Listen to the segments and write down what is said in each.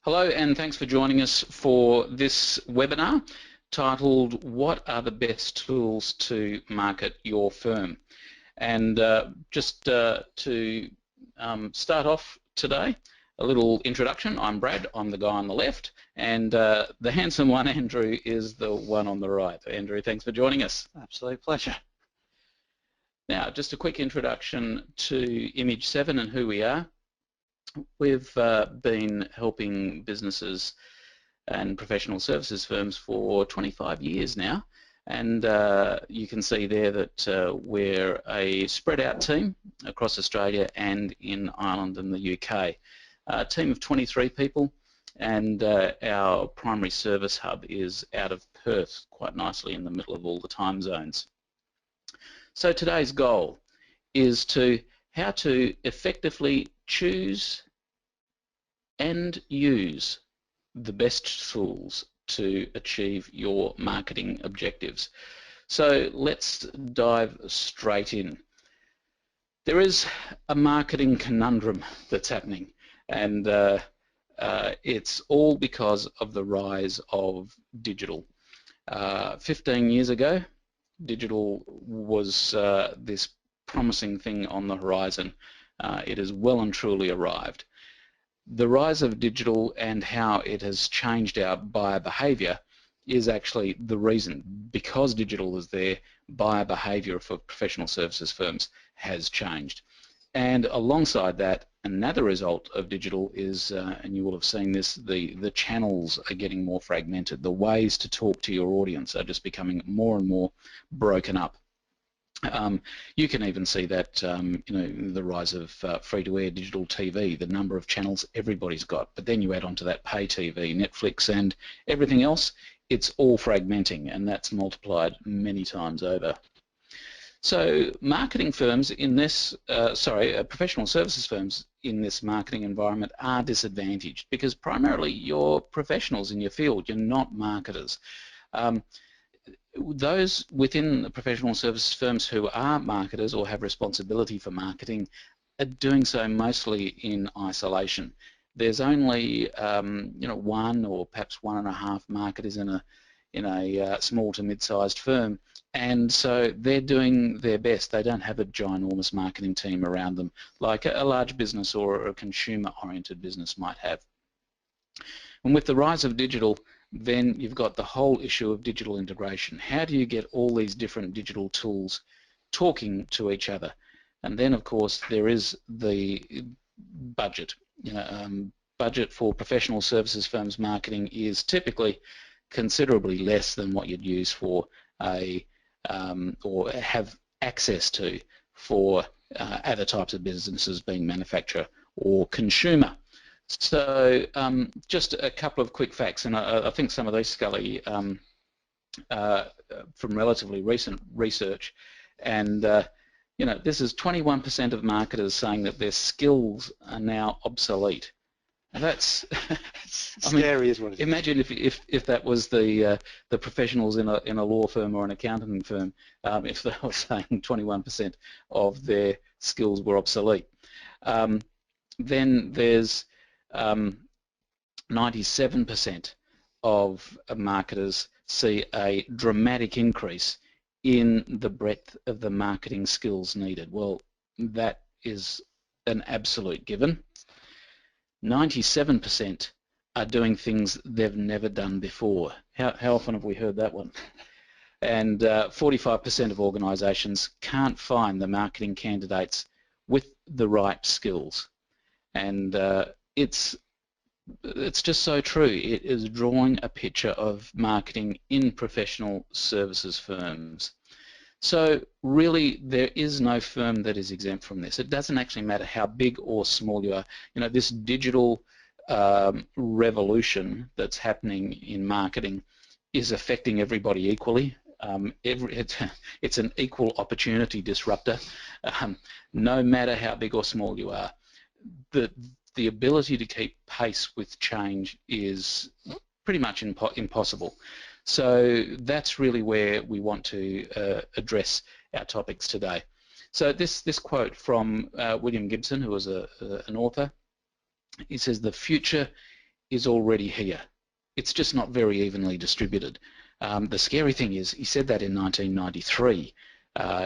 Hello and thanks for joining us for this webinar titled What are the best tools to market your firm? And just to start off today, a little introduction. I'm Brad, I'm the guy on the left, and the handsome one, Andrew, is the one on the right. Andrew, thanks for joining us. Absolute pleasure. Now, just a quick introduction to Image 7 and who we are. We've been helping businesses and professional services firms for 25 years now, and you can see there that we're a spread out team across Australia and in Ireland and the UK. A team of 23 people, and our primary service hub is out of Perth, quite nicely in the middle of all the time zones. So today's goal is how to effectively choose and use the best tools to achieve your marketing objectives. So let's dive straight in. There is a marketing conundrum that's happening, and it's all because of the rise of digital. 15 years ago, digital was this promising thing on the horizon. It has well and truly arrived. The rise of digital and how it has changed our buyer behaviour is actually the reason. Because digital is there, buyer behaviour for professional services firms has changed. And alongside that, another result of digital is, and you will have seen this, the channels are getting more fragmented. The ways to talk to your audience are just becoming more and more broken up. You can even see that, the rise of free-to-air digital TV, the number of channels everybody's got. But then you add on to that pay TV, Netflix, and everything else. It's all fragmenting, and that's multiplied many times over. So marketing firms in this, professional services firms in this marketing environment are disadvantaged because primarily you're professionals in your field, you're not marketers. Those within the professional services firms who are marketers or have responsibility for marketing are doing so mostly in isolation. There's only one or perhaps 1.5 marketers in a small to mid-sized firm, and so they're doing their best. They don't have a ginormous marketing team around them like a large business or a consumer-oriented business might have. And with the rise of digital, then you've got the whole issue of digital integration. How do you get all these different digital tools talking to each other? And then, of course, there is the budget. Budget for professional services firms marketing is typically considerably less than what you'd use for or have access to for other types of businesses, being manufacturer or consumer. So just a couple of quick facts, and I think some of these, Scully, from relatively recent research, and this is 21% of marketers saying that their skills are now obsolete. And that's scary, is what it is. Imagine if that was the professionals in a law firm or an accounting firm, if they were saying 21% of their skills were obsolete. Then there's 97% of marketers see a dramatic increase in the breadth of the marketing skills needed. Well, that is an absolute given. 97% are doing things they've never done before. How often have we heard that one? And 45% of organisations can't find the marketing candidates with the right skills. And it's just so true. It is drawing a picture of marketing in professional services firms. So really, there is no firm that is exempt from this. It doesn't actually matter how big or small you are. This digital revolution that's happening in marketing is affecting everybody equally. It's an equal opportunity disruptor. No matter how big or small you are, the ability to keep pace with change is pretty much impossible. So that's really where we want to address our topics today. So this quote from William Gibson, who was an author, he says, "The future is already here. It's just not very evenly distributed. The scary thing is, he said that in 1993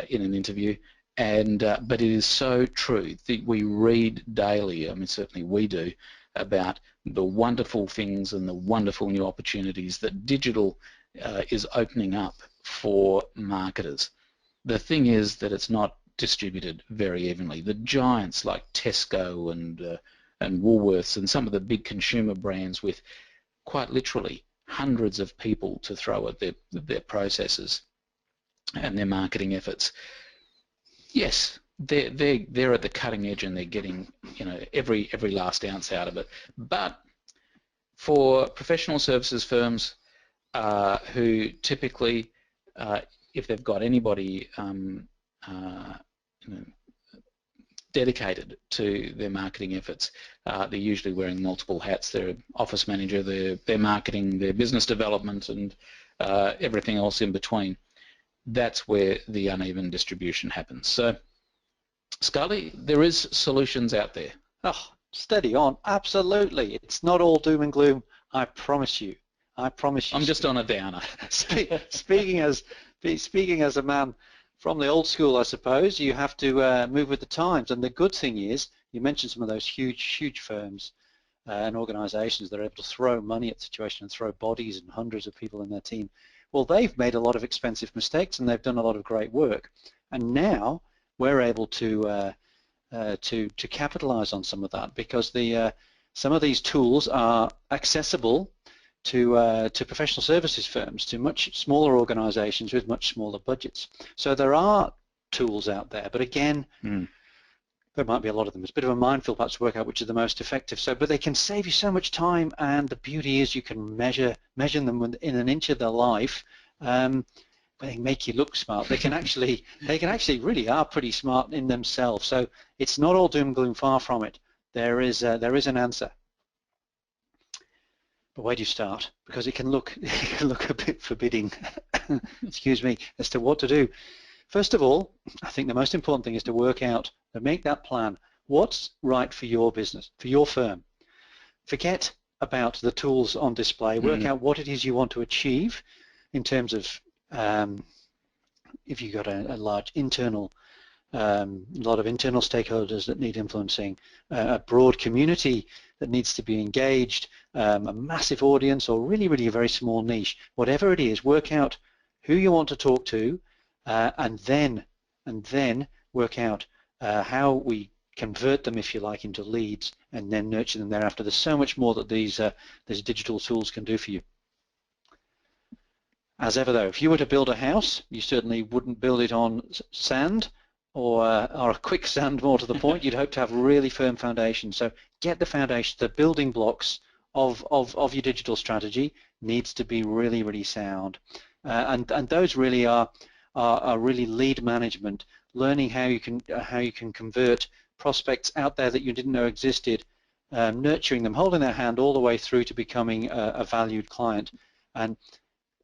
in an interview, and but it is so true. We read daily, I mean certainly we do, about the wonderful things and the wonderful new opportunities that digital is opening up for marketers. The thing is that it's not distributed very evenly. The giants like Tesco and Woolworths and some of the big consumer brands with quite literally hundreds of people to throw at their processes and their marketing efforts. Yes, they're at the cutting edge and they're getting, you know, every last ounce out of it. But for professional services firms who typically, if they've got anybody you know, dedicated to their marketing efforts, they're usually wearing multiple hats. They're office manager, they're marketing, their business development, and everything else in between. That's where the uneven distribution happens. So, Scully, there is solutions out there. Oh, steady on. Absolutely. It's not all doom and gloom. I promise you. I promise you. I'm just on a downer. Speaking as a man from the old school, I suppose, you have to move with the times. And the good thing is, you mentioned some of those huge firms and organisations that are able to throw money at the situation and throw bodies and hundreds of people in their team. Well, they've made a lot of expensive mistakes and they've done a lot of great work. And now we're able to capitalise on some of that because some of these tools are accessible to professional services firms, to much smaller organisations with much smaller budgets. So there are tools out there, but again, there might be a lot of them. It's a bit of a minefield perhaps to work out which are the most effective. So, but they can save you so much time, and the beauty is you can measure them in an inch of their life. They make you look smart. They can actually really are pretty smart in themselves. So it's not all doom and gloom. Far from it. There is an answer. But where do you start? Because it can look a bit forbidding. Excuse me, as to what to do. First of all, I think the most important thing is to work out and make that plan. What's right for your business, for your firm? Forget about the tools on display. Work out what it is you want to achieve in terms of if you've got a large internal, lot of internal stakeholders that need influencing, a broad community that needs to be engaged, a massive audience, or really a very small niche. Whatever it is, work out who you want to talk to, and then work out how we convert them, if you like, into leads, and then nurture them thereafter. There's so much more that these digital tools can do for you. As ever, though, if you were to build a house, you certainly wouldn't build it on sand or a quicksand, more to the point. You'd hope to have really firm foundations. So get the foundation, the building blocks of your digital strategy needs to be really sound. And those really are really lead management, learning how you can convert prospects out there that you didn't know existed, nurturing them, holding their hand all the way through to becoming a valued client. And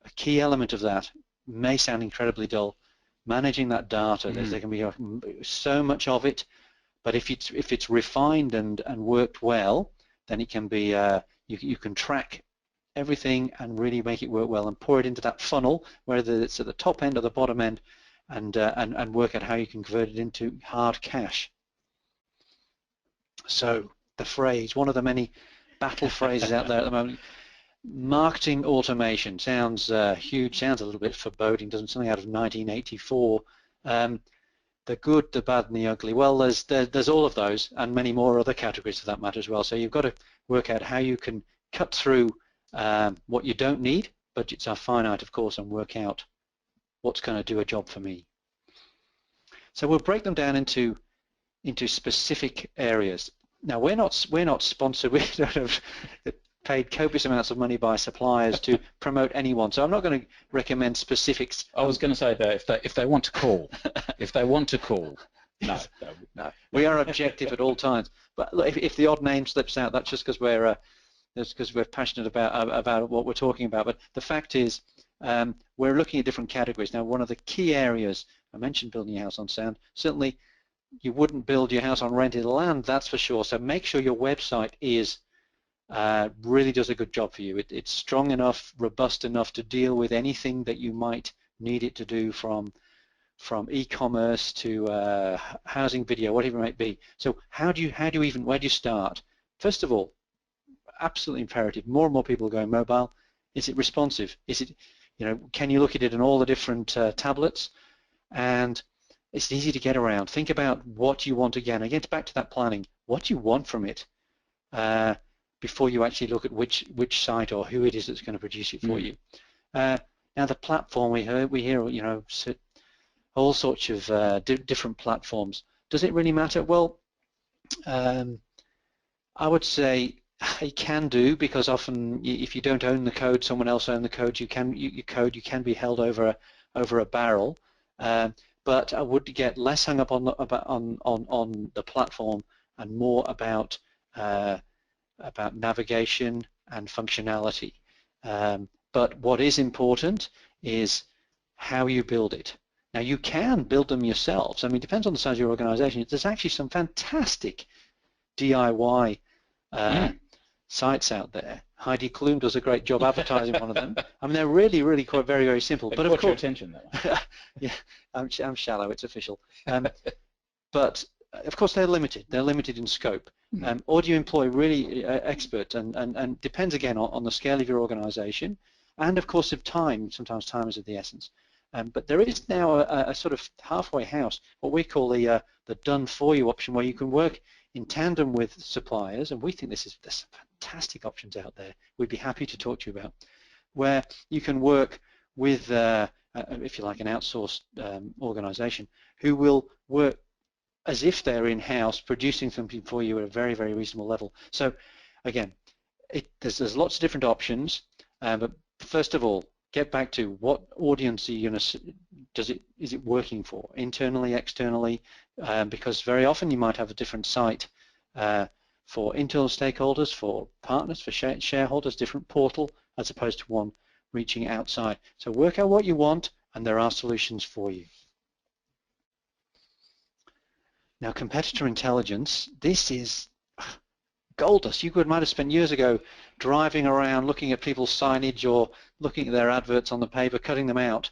a key element of that may sound incredibly dull, managing that data. There can be so much of it, but if it's refined and worked well, then it can be you can track everything and really make it work well and pour it into that funnel, whether it's at the top end or the bottom end, and work out how you can convert it into hard cash. So the phrase, one of the many battle phrases out there at the moment, marketing automation sounds huge, sounds a little bit foreboding, doesn't something out of 1984. The good, the bad, and the ugly. Well, there's all of those and many more other categories for that matter as well. So you've got to work out how you can cut through what you don't need. Budgets are finite, of course, and work out what's going to do a job for me. So we'll break them down into specific areas. Now we're not sponsored. We don't have paid copious amounts of money by suppliers to promote anyone, so I'm not going to recommend specifics. I was going to say that if they want to call, no. We are objective at all times. But look, if the odd name slips out, that's just because we're passionate about what we're talking about. But the fact is, we're looking at different categories. Now, one of the key areas, I mentioned building your house on sand. Certainly, you wouldn't build your house on rented land, that's for sure. So make sure your website is really does a good job for you. It's strong enough, robust enough to deal with anything that you might need it to do, from e-commerce to housing video, whatever it might be. So where do you start? First of all, absolutely imperative. More and more people are going mobile. Is it responsive? Is it, can you look at it in all the different tablets? And it's easy to get around. Think about what you want again. Again, back to that planning. What do you want from it before you actually look at which site or who it is that's going to produce it for you. Now the platform, we hear all sorts of different platforms. Does it really matter? Well, I would say it can do, because often if you don't own the code, someone else owns the code. You can be held over a barrel. But I would get less hung up on the platform and more about navigation and functionality. But what is important is how you build it. Now you can build them yourselves. I mean, it depends on the size of your organization. There's actually some fantastic DIY sites out there. Heidi Klum does a great job advertising one of them. I mean, they're really quite very simple. But of course, your attention though. Yeah, I'm shallow. It's official. But of course, they're limited. They're limited in scope. Or do you employ really expert? And depends again on the scale of your organization, and of course of time. Sometimes time is of the essence. But there is now a sort of halfway house, what we call the done for you option, where you can work in tandem with suppliers, and we think there's some fantastic options out there we'd be happy to talk to you about, where you can work with, if you like, an outsourced organization who will work as if they're in-house producing something for you at a very reasonable level. So again, there's lots of different options, but first of all, get back to what audience are you going to, is it working for, internally, externally, because very often you might have a different site for internal stakeholders, for partners, for shareholders, different portal, as opposed to one reaching outside. So work out what you want, and there are solutions for you. Now, competitor intelligence, this is gold dust. You might have spent years ago driving around looking at people's signage or looking at their adverts on the paper, cutting them out.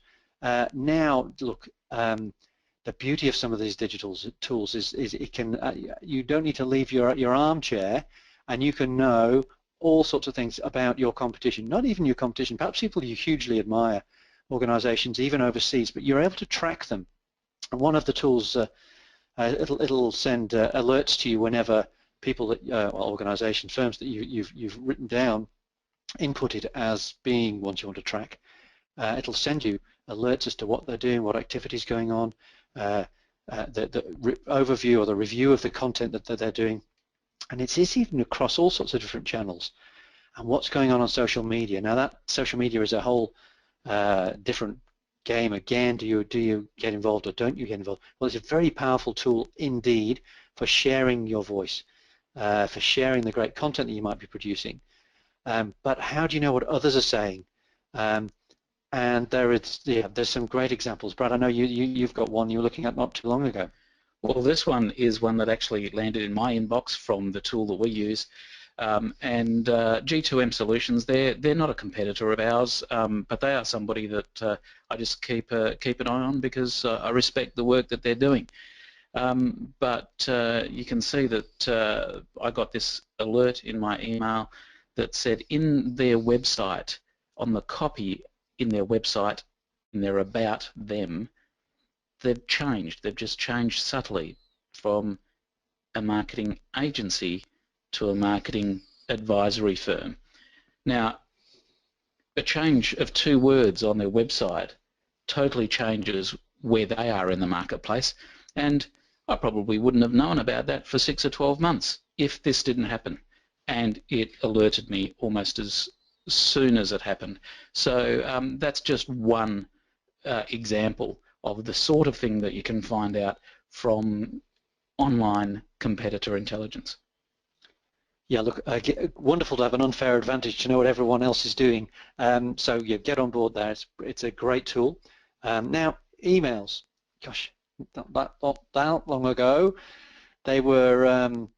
Now, look, the beauty of some of these digital tools is it can, you don't need to leave your armchair, and you can know all sorts of things about your competition, not even your competition, perhaps people you hugely admire, organizations even overseas, but you're able to track them. And one of the tools, it'll send alerts to you whenever people that, organizations, firms that you've written down, inputted as being ones you want to track. It'll send you alerts as to what they're doing, what activities going on, the overview or the review of the content that they're doing, and it's even across all sorts of different channels. And what's going on social media? Now that social media is a whole different game again. Do you get involved or don't you get involved? Well, it's a very powerful tool indeed for sharing your voice, for sharing the great content that you might be producing. But how do you know what others are saying? And there's some great examples. Brad, I know you've got one you were looking at not too long ago. Well, this one is one that actually landed in my inbox from the tool that we use. And G2M Solutions, they're not a competitor of ours, but they are somebody that I just keep an eye on because I respect the work that they're doing. But you can see that I got this alert in my email that said in their website, on the copy in their website, in their about them, they've changed. They've just changed subtly from a marketing agency to a marketing advisory firm. Now, a change of 2 words on their website totally changes where they are in the marketplace, and I probably wouldn't have known about that for 6 or 12 months if this didn't happen, and it alerted me almost as soon as it happened. So that's just one example of the sort of thing that you can find out from online competitor intelligence. Yeah, look, wonderful to have an unfair advantage to know what everyone else is doing. So yeah, get on board there. It's a great tool. Now, emails. Gosh, not that long ago, they were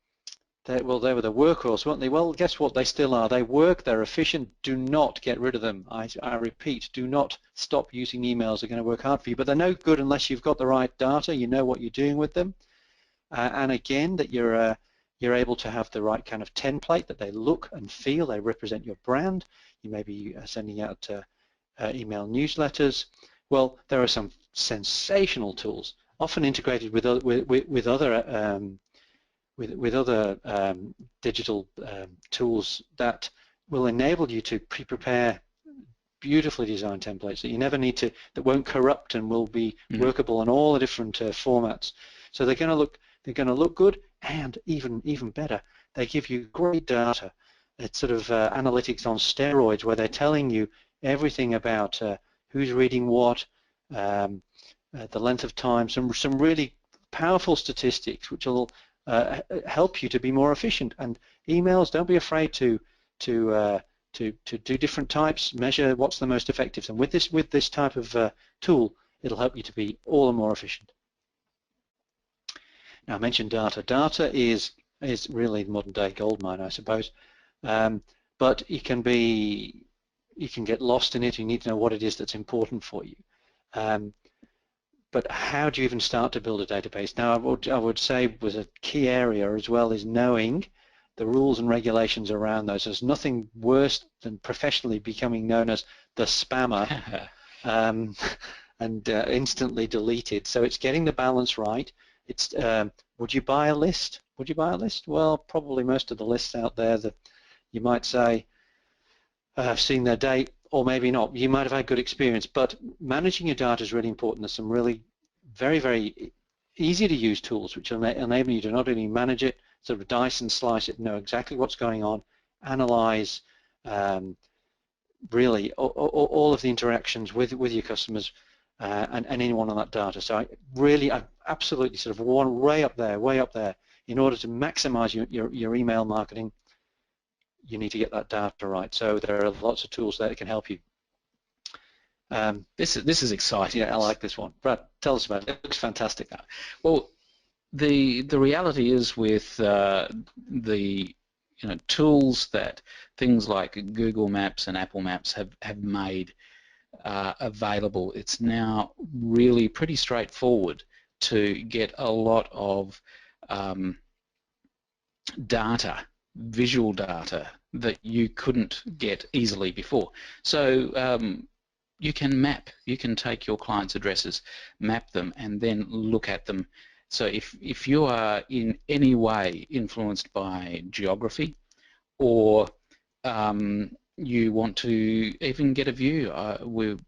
They were the workhorse, weren't they? Well, guess what? They still are. They work. They're efficient. Do not get rid of them. I repeat, do not stop using emails. They're going to work hard for you, but they're no good unless you've got the right data. You know what you're doing with them, and again, that you're able to have the right kind of template, that they look and feel. They represent your brand. You may be sending out email newsletters. Well, there are some sensational tools, often integrated with other digital tools that will enable you to prepare beautifully designed templates that you never need to, that won't corrupt and will be workable on all the different formats. So they're going to look good, and even better, they give you great data. It's sort of analytics on steroids, where they're telling you everything about who's reading what, the length of time, some really powerful statistics which will help you to be more efficient. And emails, don't be afraid to do different types, measure what's the most effective. And with this type of tool, it'll help you to be all the more efficient. Now, I mentioned data. Data is really the modern day goldmine, I suppose. But you can get lost in it. You need to know what it is that's important for you. But how do you even start to build a database? Now, I would say was a key area as well is knowing the rules and regulations around those. There's nothing worse than professionally becoming known as the spammer and instantly deleted. So it's getting the balance right. It's would you buy a list? Would you buy a list? Well, probably most of the lists out there that you might say have seen their date, or maybe not. You might have had good experience, but managing your data is really important. There's some really very, very easy to use tools which enable you to not only manage it, sort of dice and slice it, know exactly what's going on, analyze really all of the interactions with your customers and anyone on that data. So I absolutely sort of want way up there. In order to maximize your email marketing, you need to get that data right. So there are lots of tools there that can help you. This is exciting. Yeah, I like this one. Brad, tell us about it. It looks fantastic. Well, the reality is with the tools that things like Google Maps and Apple Maps have made available, it's now really pretty straightforward to get a lot of data, visual data, that you couldn't get easily before. So you can take your clients' addresses, map them, and then look at them. So if you are in any way influenced by geography, or you want to even get a view, we've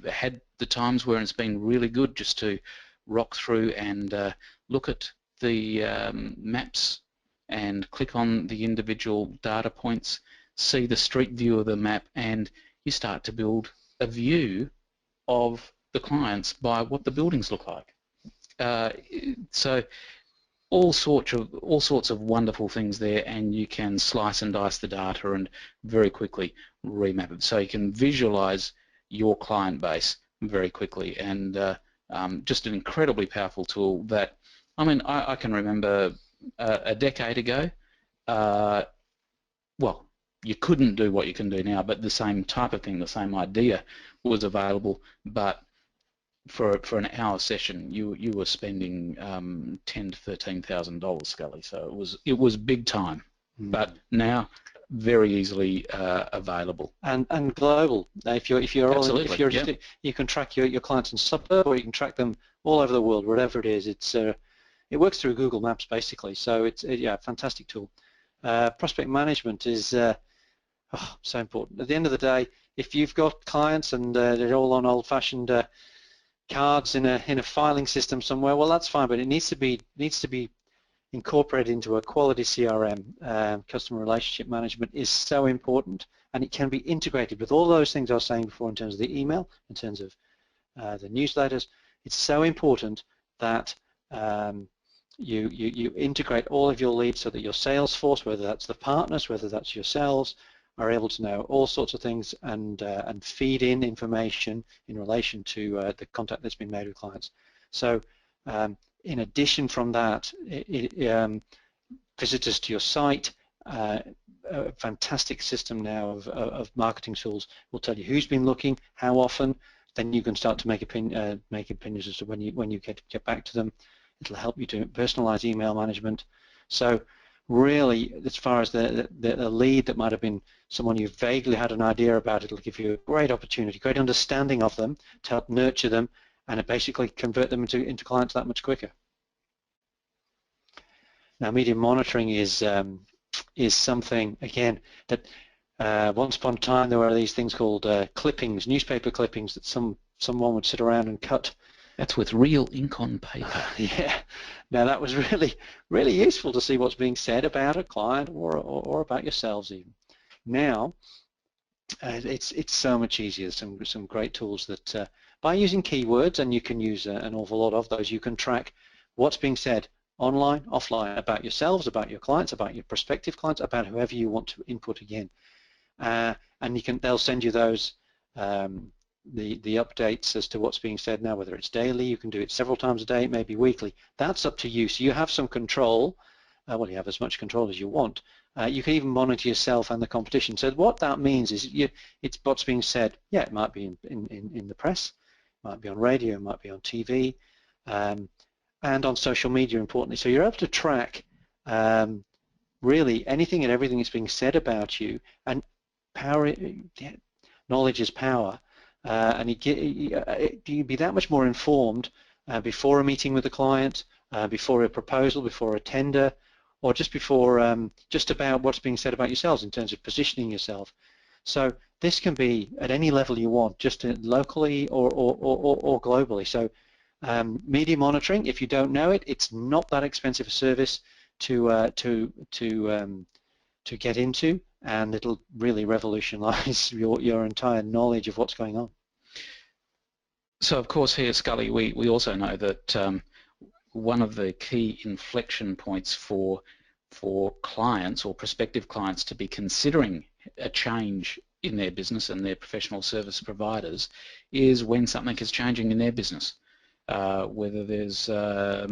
had the times where it's been really good just to rock through and look at the maps and click on the individual data points, see the street view of the map, and you start to build a view of the clients by what the buildings look like. So all sorts of wonderful things there, and you can slice and dice the data and very quickly remap it. So you can visualize your client base very quickly, and just an incredibly powerful tool that, I mean, I can remember a decade ago, well, you couldn't do what you can do now, but the same type of thing, the same idea was available, but for an hour session, you were spending $10,000 to $13,000, Scully. So it was big time, but now very easily available and global. If you're absolutely, yep. You can track your clients in suburb, or you can track them all over the world, wherever it is. It works through Google Maps basically. So it's a fantastic tool. Prospect management is so important. At the end of the day, if you've got clients and they're all on old-fashioned cards in a filing system somewhere, well, that's fine, but it needs to be incorporated into a quality CRM. Customer relationship management is so important, and it can be integrated with all those things I was saying before in terms of the email, in terms of the newsletters. It's so important that you integrate all of your leads so that your sales force, whether that's the partners, whether that's yourselves, are able to know all sorts of things and feed in information in relation to the contact that's been made with clients. So in addition from that, visitors to your site. A fantastic system now of marketing tools will tell you who's been looking, how often. Then you can start to make opinions as to when you get back to them. It'll help you to personalize email management. So really, as far as the lead that might have been someone you vaguely had an idea about, it'll give you a great opportunity, great understanding of them to help nurture them and basically convert them into clients that much quicker. Now, media monitoring is something, again, that once upon a time there were these things called clippings, newspaper clippings that someone would sit around and cut. That's with real ink on paper. Yeah. Now that was really useful to see what's being said about a client or about yourselves even. Now it's so much easier. Some great tools that by using keywords, and you can use an awful lot of those, you can track what's being said online, offline, about yourselves, about your clients, about your prospective clients, about whoever you want to input again. And they'll send you those the updates as to what's being said now, whether it's daily, you can do it several times a day, maybe weekly. That's up to you. So you have some control. Well, you have as much control as you want. You can even monitor yourself and the competition. So what that means is it's what's being said. Yeah, it might be in the press, it might be on radio, it might be on TV, and on social media, importantly. So you're able to track really anything and everything that's being said about you, and knowledge is power. And you be that much more informed before a meeting with a client, before a proposal, before a tender, or just before just about what's being said about yourselves in terms of positioning yourself. So this can be at any level you want, just locally or globally. So media monitoring, if you don't know it, it's not that expensive a service to get into, and it'll really revolutionize your entire knowledge of what's going on. So of course here, Scully, we also know that one of the key inflection points for clients or prospective clients to be considering a change in their business and their professional service providers is when something is changing in their business, whether there's a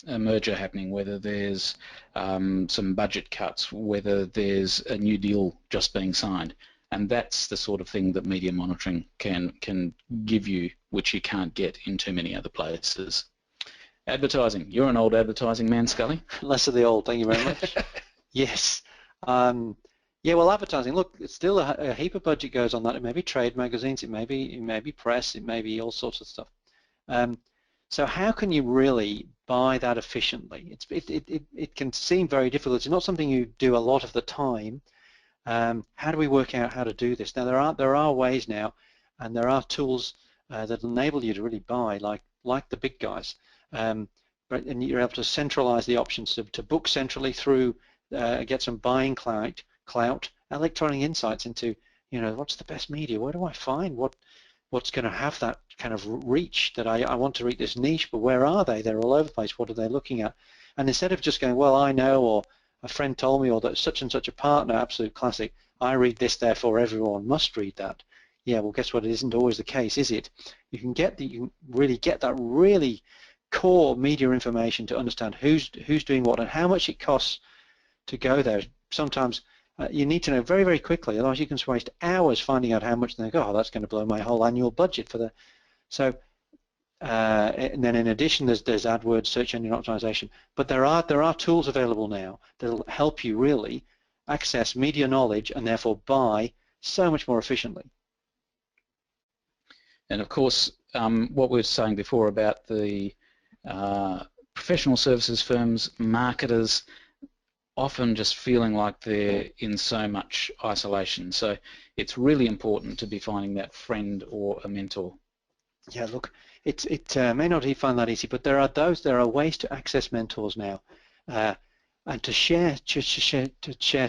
merger happening, whether there's some budget cuts, whether there's a new deal just being signed. And that's the sort of thing that media monitoring can give you, which you can't get in too many other places. Advertising. You're an old advertising man, Scully. Less of the old, thank you very much. Yes. Yeah, well, advertising, look, it's still a heap of budget goes on that. It may be trade magazines, it may be press, it may be all sorts of stuff. So how can you really buy that efficiently? It can seem very difficult. It's not something you do a lot of the time. How do we work out how to do this? Now there are ways now, and there are tools that enable you to really buy like the big guys. And you're able to centralize the options to book centrally through, get some buying clout, electronic insights into, what's the best media? Where do I find what's going to have that kind of reach that I want to reach this niche, but where are they? They're all over the place. What are they looking at? And instead of just going, well, I know, or a friend told me, or that such and such a partner, absolute classic, I read this, therefore everyone must read that. Yeah, well, guess what? It isn't always the case, is it? You can really get that really core media information to understand who's doing what and how much it costs to go there. Sometimes you need to know very, very quickly, otherwise you can waste hours finding out how much, and they go, oh, that's going to blow my whole annual budget for the. So, and then in addition, there's AdWords, search engine optimization, but there are tools available now that'll help you really access media knowledge and therefore buy so much more efficiently. And of course, what we were saying before about the professional services firms, marketers, often just feeling like they're in so much isolation. So it's really important to be finding that friend or a mentor. Yeah, look, it may not find that easy, but there are ways to access mentors now, and to share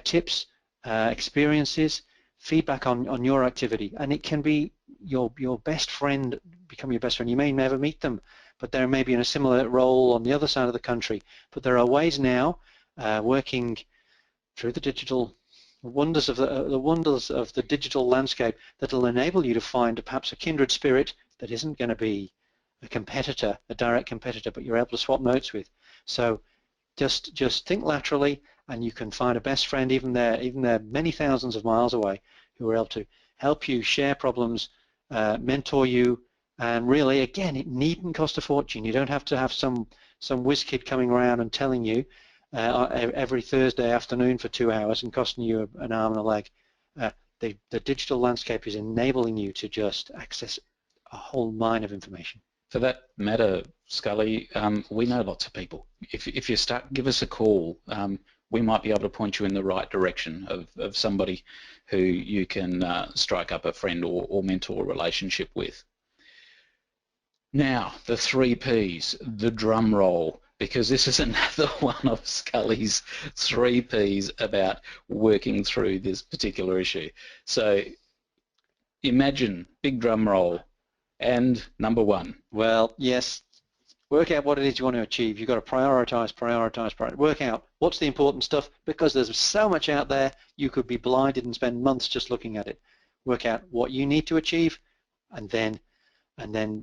tips, experiences, feedback on your activity, and it can be your best friend, become your best friend. You may never meet them, but they may be in a similar role on the other side of the country. But there are ways now, working through the digital wonders of the digital landscape, that will enable you to find perhaps a kindred spirit that isn't going to be a competitor, a direct competitor, but you're able to swap notes with. So Just think laterally, and you can find a best friend, even they're many thousands of miles away, who are able to help you, share problems, mentor you, and really, again, it needn't cost a fortune. You don't have to have some whiz kid coming around and telling you every Thursday afternoon for 2 hours and costing you an arm and a leg. The digital landscape is enabling you to just access a whole mine of information. For that matter, Scully, we know lots of people. If you start, give us a call. We might be able to point you in the right direction of somebody who you can strike up a friend or mentor relationship with. Now, the 3 Ps, the drum roll, because this is another one of Scully's 3 Ps about working through this particular issue. So imagine, big drum roll, and number 1. Well, yes, work out what it is you want to achieve. You've got to prioritize, work out what's the important stuff, because there's so much out there, you could be blinded and spend months just looking at it. Work out what you need to achieve, and then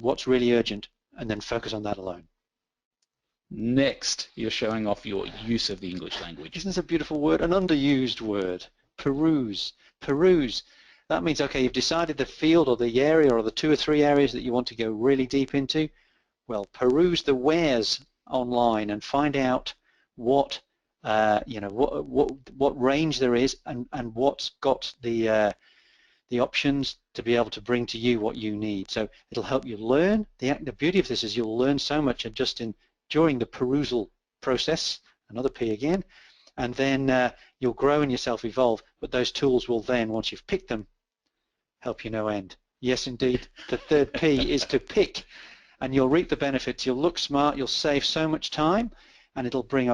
what's really urgent, and then focus on that alone. Next, you're showing off your use of the English language. Isn't this a beautiful word? An underused word. Peruse. Peruse. That means, okay, you've decided the field or the area or the 2 or 3 areas that you want to go really deep into. Well, peruse the wheres online and find out what what range there is, and what's got the options to be able to bring to you what you need. So it'll help you learn. The beauty of this is you'll learn so much just during the perusal process, another P again, and then you'll grow and yourself evolve, but those tools will then, once you've picked them, help you no end. Yes, indeed, the 3rd P is to pick, and you'll reap the benefits. You'll look smart, you'll save so much time, and it'll bring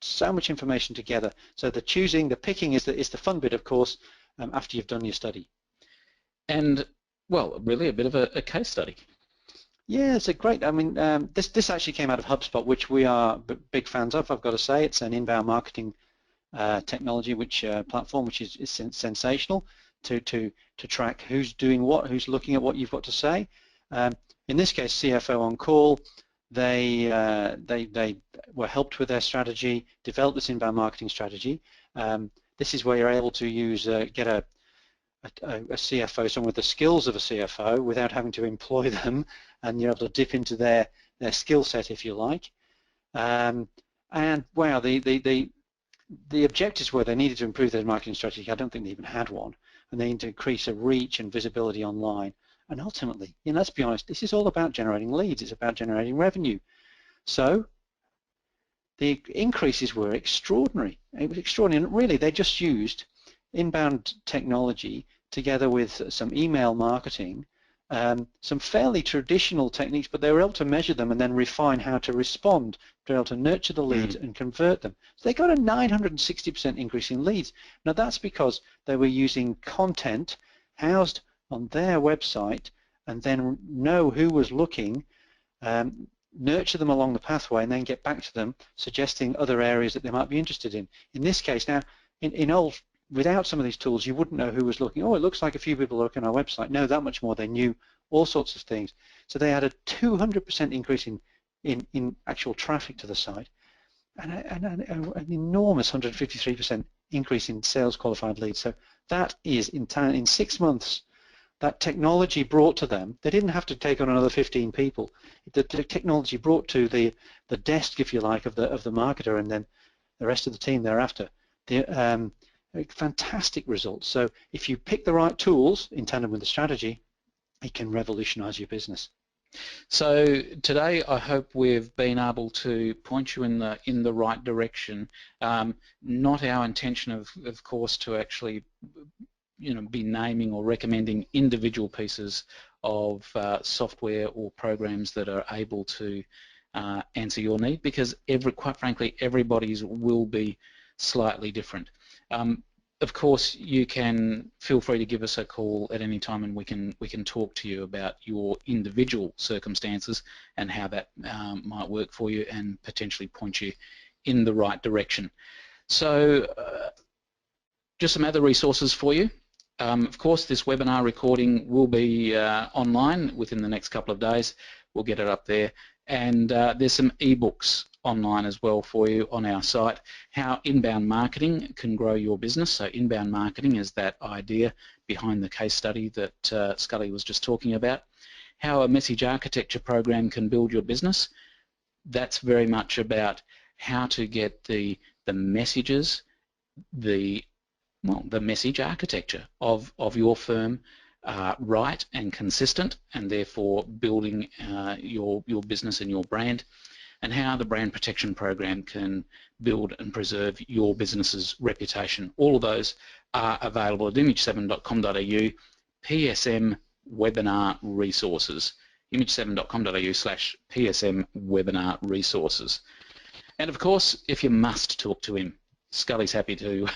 so much information together. So the picking is the fun bit, of course, after you've done your study. And, well, really a bit of a case study. Yeah, it's a great, I mean, this actually came out of HubSpot, which we are big fans of, I've got to say. It's an inbound marketing technology platform which is sensational to track who's doing what, who's looking at what you've got to say. In this case, CFO on Call, they were helped with their strategy, developed this inbound marketing strategy. This is where you're able to get a CFO, someone with the skills of a CFO, without having to employ them, and you're able to dip into their skill set, if you like. And wow, the objectives were they needed to improve their marketing strategy. I don't think they even had one, and they need to increase their reach and visibility online. And ultimately, let's be honest, this is all about generating leads. It's about generating revenue. So the increases were extraordinary. It was extraordinary. And really, they just used inbound technology together with some email marketing, some fairly traditional techniques, but they were able to measure them and then refine how to respond, to be able to nurture the leads and convert them. So they got a 960% increase in leads. Now that's because they were using content housed on their website, and then know who was looking, nurture them along the pathway, and then get back to them, suggesting other areas that they might be interested in. In this case now, without some of these tools, you wouldn't know who was looking. Oh, it looks like a few people are looking on our website. No, that much more. They knew all sorts of things. So they had a 200% increase in actual traffic to the site, and an enormous 153% increase in sales qualified leads. So that is in 6 months. That technology brought to them, they didn't have to take on another 15 people. The technology brought to the desk, if you like, of the marketer, and then the rest of the team thereafter, fantastic results. So if you pick the right tools in tandem with the strategy, it can revolutionize your business. So today I hope we've been able to point you in the right direction. Not our intention of course to actually be naming or recommending individual pieces of software or programs that are able to answer your need, because quite frankly everybody's will be slightly different. Of course, you can feel free to give us a call at any time, and we can talk to you about your individual circumstances and how that might work for you, and potentially point you in the right direction. So just some other resources for you. Of course, this webinar recording will be online within the next couple of days. We'll get it up there, And there's some ebooks online as well for you on our site, how inbound marketing can grow your business. So inbound marketing is that idea behind the case study that Scully was just talking about. How a message architecture program can build your business. That's very much about how to get the messages, the message architecture of your firm right and consistent, and therefore building your business and your brand, and how the brand protection program can build and preserve your business's reputation. All of those are available at image7.com.au PSM webinar resources, image7.com.au/PSM webinar resources. And of course, if you must talk to him, Scully's happy to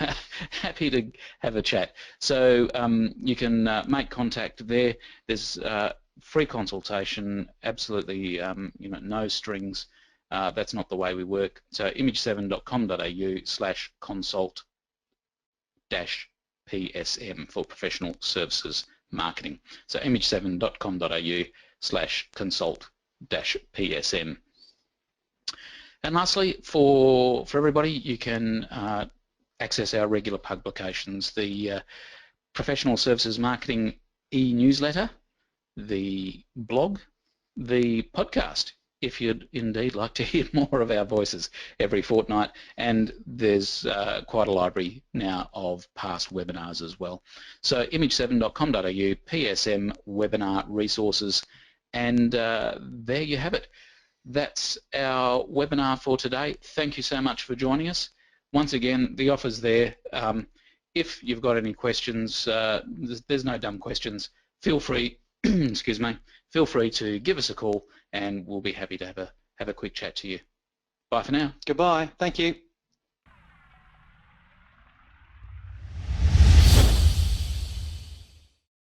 have a chat. So you can make contact there. There's free consultation, absolutely no strings. That's not the way we work. So image7.com.au/consult-PSM for professional services marketing. So image7.com.au/consult-PSM. And lastly, for everybody, you can access our regular publications, the Professional Services Marketing e-newsletter, the blog, the podcast, if you'd indeed like to hear more of our voices every fortnight, and there's quite a library now of past webinars as well. So image7.com.au, PSM webinar resources, and there you have it. That's our webinar for today. Thank you so much for joining us. Once again, the offer's there. If you've got any questions, there's no dumb questions. Feel free, excuse me, feel free to give us a call, and we'll be happy to have a quick chat to you. Bye for now. Goodbye. Thank you.